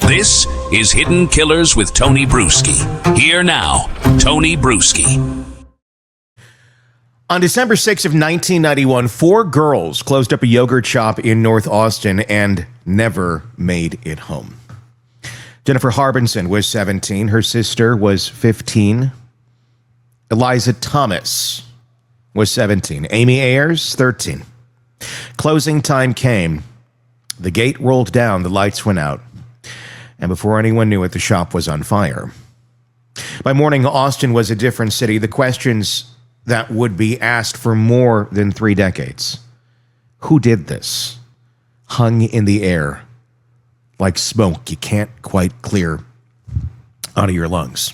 This is Hidden Killers with Tony Brueski. Here now, Tony Brueski. On December 6th of 1991, 4 girls closed up a yogurt shop in North Austin and never made it home. Jennifer Harbison was 17. Her sister was 15. Eliza Thomas was 17. Amy Ayers, 13. Closing time came. The gate rolled down, the lights went out, and before anyone knew it, the shop was on fire. By morning, Austin was a different city. The questions that would be asked for more than 3 decades. Who did this? Hung in the air like smoke you can't quite clear out of your lungs.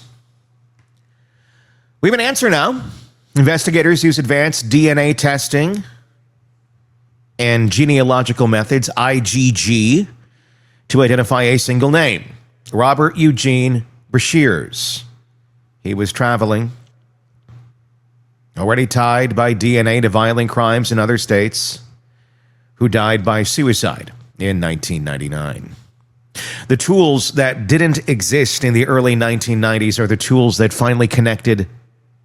We have an answer now. Investigators use advanced DNA testing and genealogical methods, IgG, to identify a single name. Robert Eugene Brashers. He was traveling, already tied by DNA to violent crimes in other states, who died by suicide in 1999. The tools that didn't exist in the early 1990s are the tools that finally connected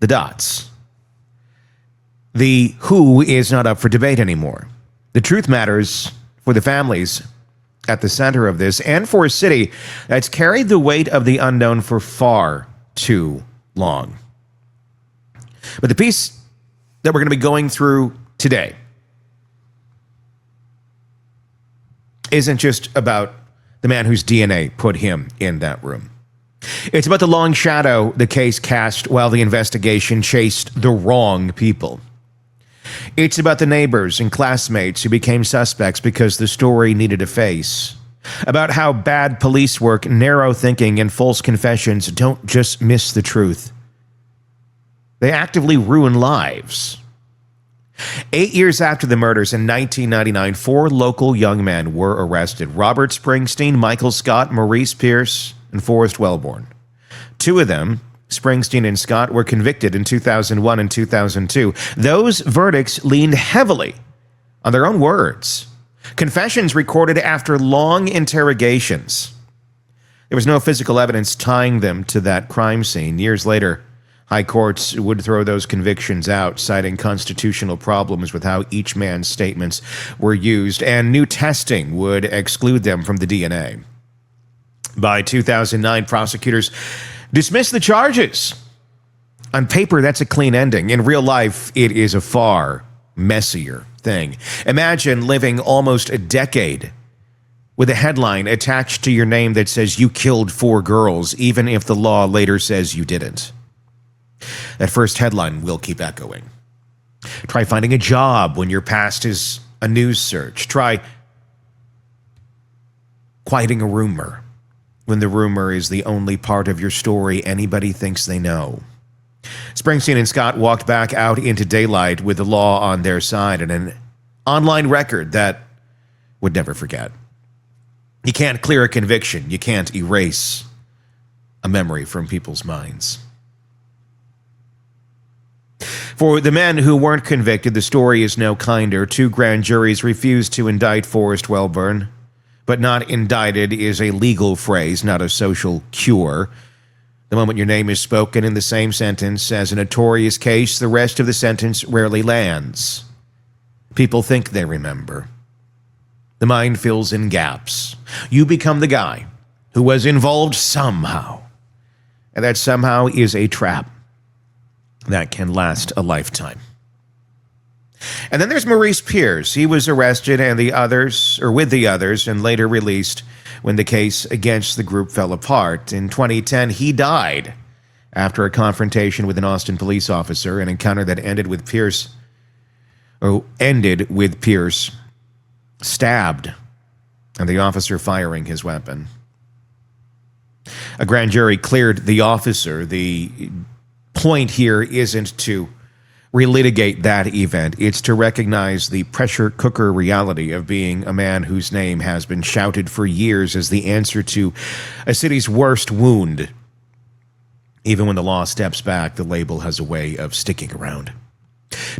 the dots. The who is not up for debate anymore. The truth matters for the families at the center of this and for a city that's carried the weight of the unknown for far too long. But the piece that we're going to be going through today isn't just about the man whose DNA put him in that room. It's about the long shadow the case cast while the investigation chased the wrong people. It's about the neighbors and classmates who became suspects because the story needed a face. About how bad police work, narrow thinking, and false confessions don't just miss the truth. They actively ruin lives. 8 years after the murders in 1999, 4 local young men were arrested. Robert Springsteen, Michael Scott, Maurice Pierce, and Forrest Wellborn. 2 of them, Springsteen and Scott, were convicted in 2001 and 2002. Those verdicts leaned heavily on their own words. Confessions recorded after long interrogations. There was no physical evidence tying them to that crime scene. Years later, high courts would throw those convictions out, citing constitutional problems with how each man's statements were used, and new testing would exclude them from the DNA. By 2009, prosecutors dismissed the charges. On paper, that's a clean ending. In real life, it is a far messier thing. Imagine living almost a decade with a headline attached to your name that says you killed 4 girls, even if the law later says you didn't. That first headline will keep echoing. Try finding a job when your past is a news search. Try quieting a rumor when the rumor is the only part of your story anybody thinks they know. Springsteen and Scott walked back out into daylight with the law on their side and an online record that would never forget. You can't clear a conviction. You can't erase a memory from people's minds. For the men who weren't convicted, the story is no kinder. 2 grand juries refused to indict Forrest Wellborn. But not indicted is a legal phrase, not a social cure. The moment your name is spoken in the same sentence as a notorious case, the rest of the sentence rarely lands. People think they remember. The mind fills in gaps. You become the guy who was involved somehow. And that somehow is a trap that can last a lifetime. And then there's Maurice Pierce. He was arrested with the others, and later released when the case against the group fell apart. In 2010, he died after a confrontation with an Austin police officer, an encounter that ended with Pierce stabbed and the officer firing his weapon. A grand jury cleared the officer. The point here isn't to relitigate that event. It's to recognize the pressure cooker reality of being a man whose name has been shouted for years as the answer to a city's worst wound. Even when the law steps back, the label has a way of sticking around.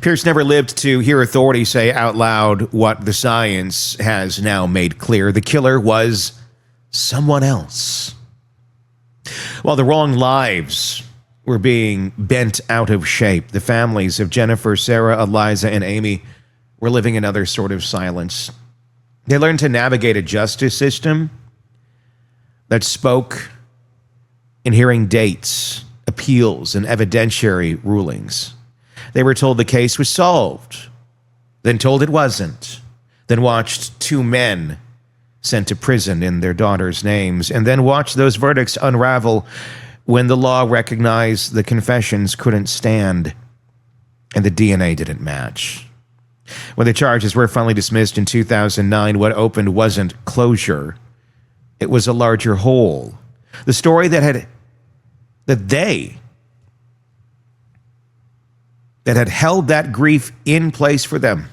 Pierce never lived to hear authorities say out loud what the science has now made clear. The killer was someone else. While the wrong lives were being bent out of shape, the families of Jennifer, Sarah, Eliza, and Amy were living another sort of silence. They learned to navigate a justice system that spoke in hearing dates, appeals, and evidentiary rulings. They were told the case was solved, then told it wasn't, then watched two men sent to prison in their daughters' names, and then watched those verdicts unravel when the law recognized the confessions couldn't stand and the DNA didn't match. When the charges were finally dismissed in 2009, what opened wasn't closure. It was a larger hole. The story that had held that grief in place for them.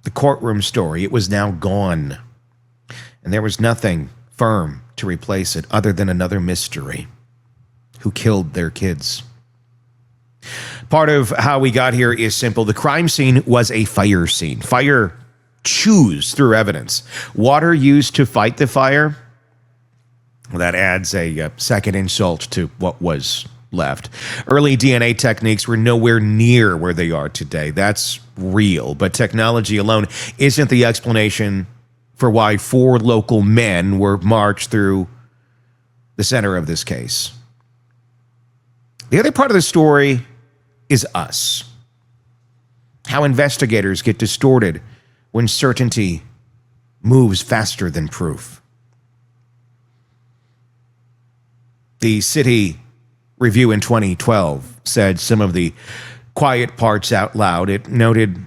The courtroom story, it was now gone. And there was nothing firm to replace it other than another mystery. Who killed their kids? Part of how we got here is simple. The crime scene was a fire scene. Fire chews through evidence. Water used to fight the fire, that adds a second insult to what was left. Early DNA techniques were nowhere near where they are today. That's real. But technology alone isn't the explanation for why 4 local men were marched through the center of this case. The other part of the story is us. How investigators get distorted when certainty moves faster than proof. The City Review in 2012 said some of the quiet parts out loud. It noted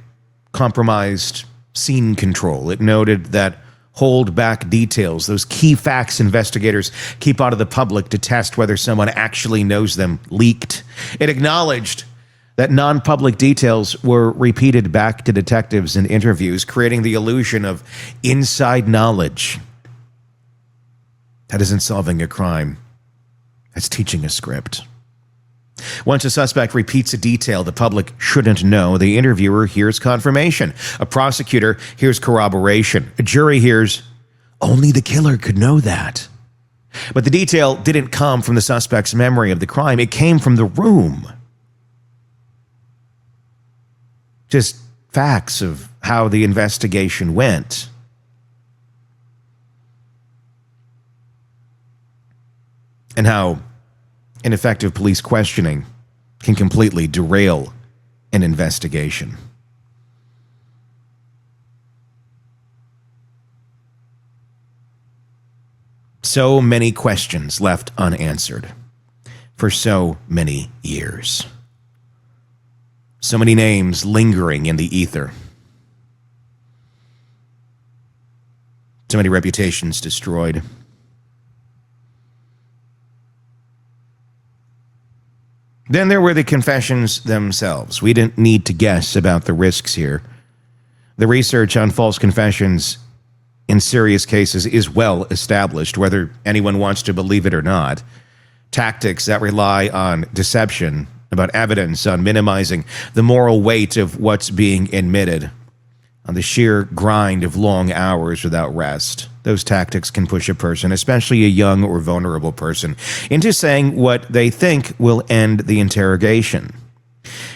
compromised scene control. It noted that hold back details, those key facts investigators keep out of the public to test whether someone actually knows them, leaked. It acknowledged that non-public details were repeated back to detectives in interviews, creating the illusion of inside knowledge. That isn't solving a crime. That's teaching a script. Once a suspect repeats a detail the public shouldn't know, the interviewer hears confirmation. A prosecutor hears corroboration. A jury hears, only the killer could know that. But the detail didn't come from the suspect's memory of the crime. It came from the room. Just facts of how the investigation went. And how ineffective police questioning can completely derail an investigation. So many questions left unanswered for so many years. So many names lingering in the ether. So many reputations destroyed. Then there were the confessions themselves. We didn't need to guess about the risks here. The research on false confessions in serious cases is well established, whether anyone wants to believe it or not. Tactics that rely on deception, about evidence, on minimizing the moral weight of what's being admitted, on the sheer grind of long hours without rest. Those tactics can push a person, especially a young or vulnerable person, into saying what they think will end the interrogation.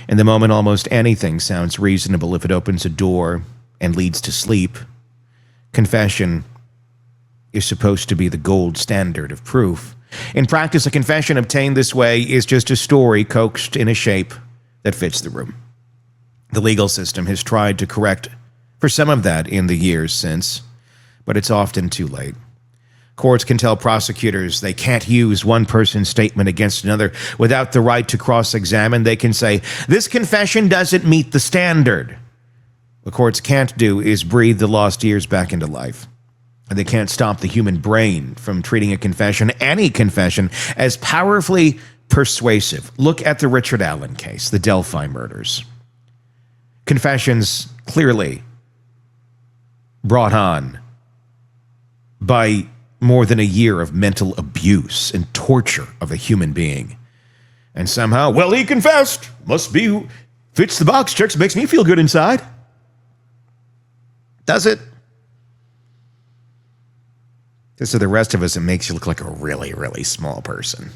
In the moment, almost anything sounds reasonable if it opens a door and leads to sleep. Confession is supposed to be the gold standard of proof. In practice, a confession obtained this way is just a story coaxed in a shape that fits the room. The legal system has tried to correct for some of that in the years since, but it's often too late. Courts can tell prosecutors they can't use one person's statement against another without the right to cross-examine. They can say, this confession doesn't meet the standard. What courts can't do is breathe the lost years back into life. And they can't stop the human brain from treating a confession, any confession, as powerfully persuasive. Look at the Richard Allen case, the Delphi murders. Confessions clearly brought on by more than a year of mental abuse and torture of a human being. And somehow, well, he confessed. Must be, fits the box, checks, makes me feel good inside. Does it? Just so the rest of us, it makes you look like a really, really small person.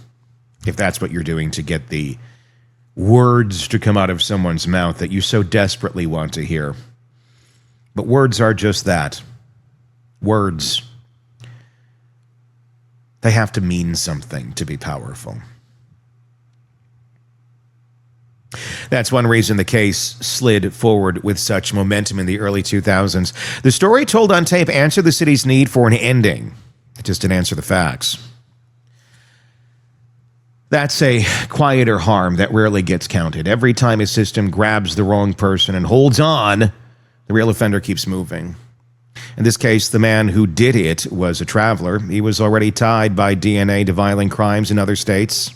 If that's what you're doing to get the words to come out of someone's mouth that you so desperately want to hear. But words are just that. Words. They have to mean something to be powerful. That's one reason the case slid forward with such momentum in the early 2000s. The story told on tape answered the city's need for an ending. It just didn't answer the facts. That's a quieter harm that rarely gets counted. Every time a system grabs the wrong person and holds on, the real offender keeps moving. In this case, the man who did it was a traveler. He was already tied by DNA to violent crimes in other states.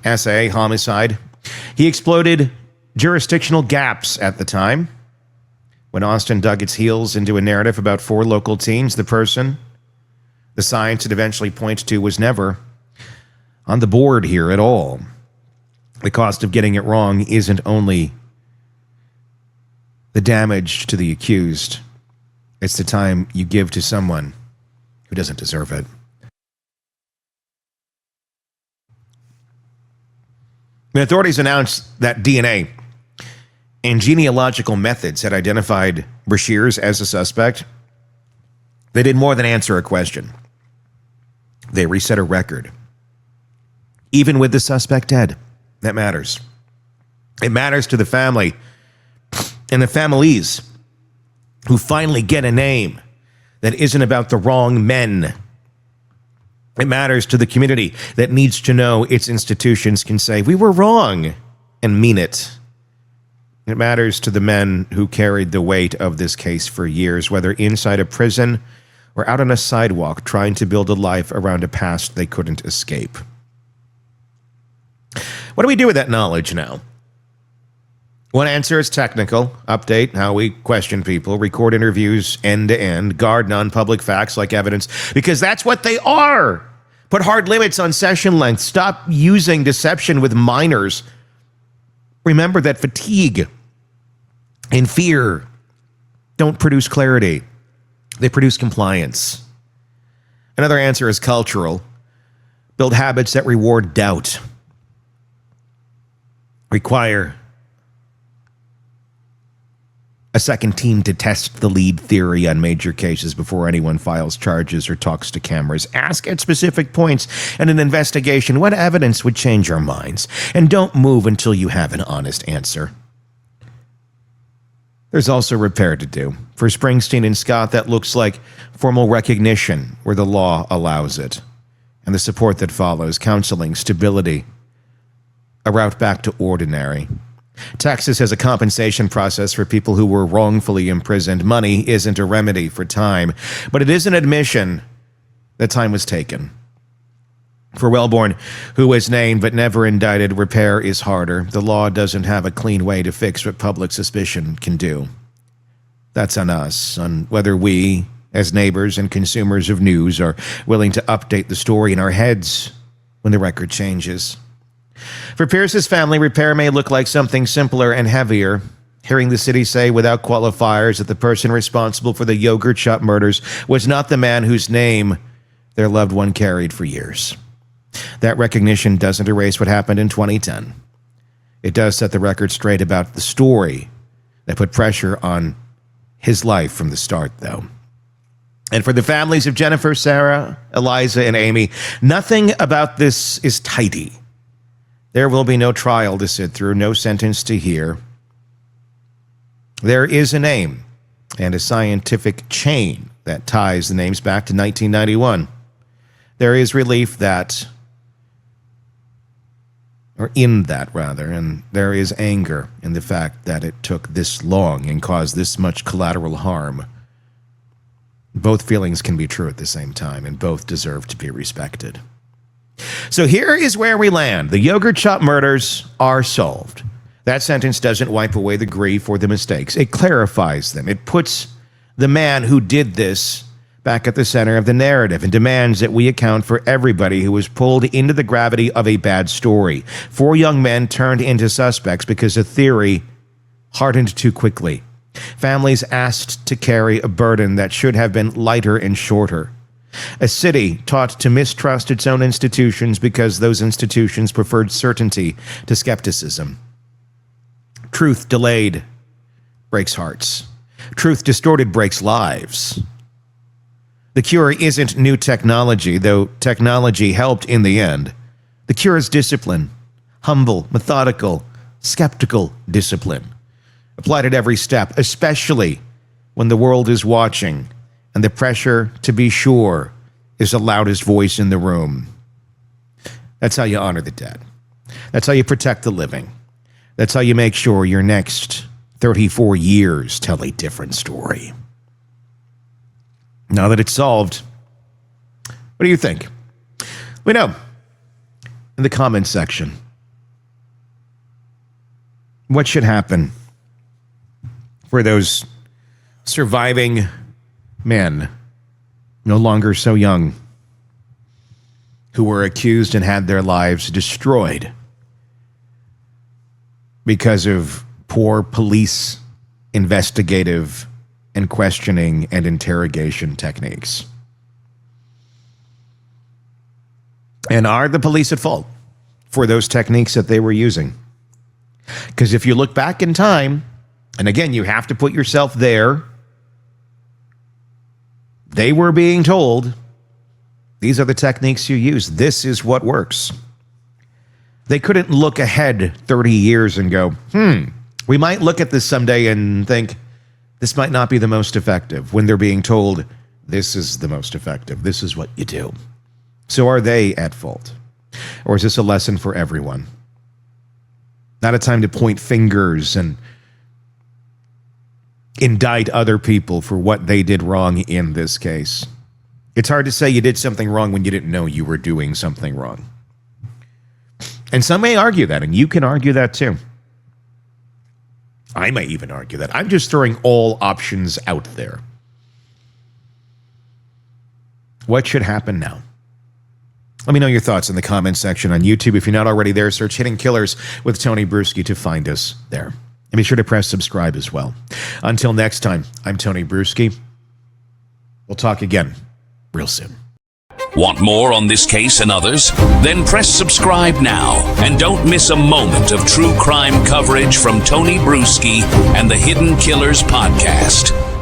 SA, homicide. He exploited jurisdictional gaps at the time. When Austin dug its heels into a narrative about 4 local teens, the person, the science it eventually points to, was never on the board here at all. The cost of getting it wrong isn't only the damage to the accused, it's the time you give to someone who doesn't deserve it. The authorities announced that DNA and genealogical methods had identified Brashers as a suspect. They did more than answer a question. They reset a record. Even with the suspect dead, that matters. It matters to the family and the families who finally get a name that isn't about the wrong men. It matters to the community that needs to know its institutions can say, we were wrong, and mean it. It matters to the men who carried the weight of this case for years, whether inside a prison or out on a sidewalk trying to build a life around a past they couldn't escape. What do we do with that knowledge now? One answer is technical. Update how we question people, record interviews end to end, guard non-public facts like evidence, because that's what they are. Put hard limits on session length. Stop using deception with minors. Remember that fatigue and fear don't produce clarity. They produce compliance. Another answer is cultural. Build habits that reward doubt. Require a second team to test the lead theory on major cases before anyone files charges or talks to cameras. Ask at specific points in an investigation what evidence would change our minds, and don't move until you have an honest answer. There's also repair to do. For Springsteen and Scott, that looks like formal recognition where the law allows it, and the support that follows, counseling, stability, a route back to ordinary. Texas has a compensation process for people who were wrongfully imprisoned. Money isn't a remedy for time, but it is an admission that time was taken. For Wellborn, who was named but never indicted, repair is harder. The law doesn't have a clean way to fix what public suspicion can do. That's on us, on whether we, as neighbors and consumers of news, are willing to update the story in our heads when the record changes. For Pierce's family, repair may look like something simpler and heavier. Hearing the city say without qualifiers that the person responsible for the yogurt shop murders was not the man whose name their loved one carried for years. That recognition doesn't erase what happened in 2010. It does set the record straight about the story that put pressure on his life from the start, though. And for the families of Jennifer, Sarah, Eliza, and Amy, nothing about this is tidy. There will be no trial to sit through, no sentence to hear. There is a name and a scientific chain that ties the names back to 1991. There is relief that, or in that rather, and there is anger in the fact that it took this long and caused this much collateral harm. Both feelings can be true at the same time, and both deserve to be respected. So here is where we land. The yogurt shop murders are solved. That sentence doesn't wipe away the grief or the mistakes. It clarifies them. It puts the man who did this back at the center of the narrative and demands that we account for everybody who was pulled into the gravity of a bad story. 4 young men turned into suspects because a theory hardened too quickly. Families asked to carry a burden that should have been lighter and shorter. A city taught to mistrust its own institutions because those institutions preferred certainty to skepticism. Truth delayed breaks hearts. Truth distorted breaks lives. The cure isn't new technology, though technology helped in the end. The cure is discipline. Humble, methodical, skeptical discipline. Applied at every step, especially when the world is watching and the pressure to be sure is the loudest voice in the room. That's how you honor the dead. That's how you protect the living. That's how you make sure your next 34 years tell a different story. Now that it's solved, what do you think? Let me know in the comments section. What should happen for those surviving men, no longer so young, who were accused and had their lives destroyed because of poor police investigative and questioning and interrogation techniques? And are the police at fault for those techniques that they were using? Because if you look back in time, and again, you have to put yourself there, they were being told, these are the techniques you use. This is what works. They couldn't look ahead 30 years and go, we might look at this someday and think, this might not be the most effective, when they're being told, this is the most effective. This is what you do. So are they at fault? Or is this a lesson for everyone? Not a time to point fingers and indict other people for what they did wrong in this case. It's hard to say you did something wrong when you didn't know you were doing something wrong. And some may argue that, and you can argue that too. I might even argue that. I'm just throwing all options out there. What should happen now? Let me know your thoughts in the comments section on YouTube. If you're not already there, search Hidden Killers with Tony Brueski to find us there. And be sure to press subscribe as well. Until next time, I'm Tony Brueski. We'll talk again real soon. Want more on this case and others? Then press subscribe now and don't miss a moment of true crime coverage from Tony Brueski and the Hidden Killers podcast.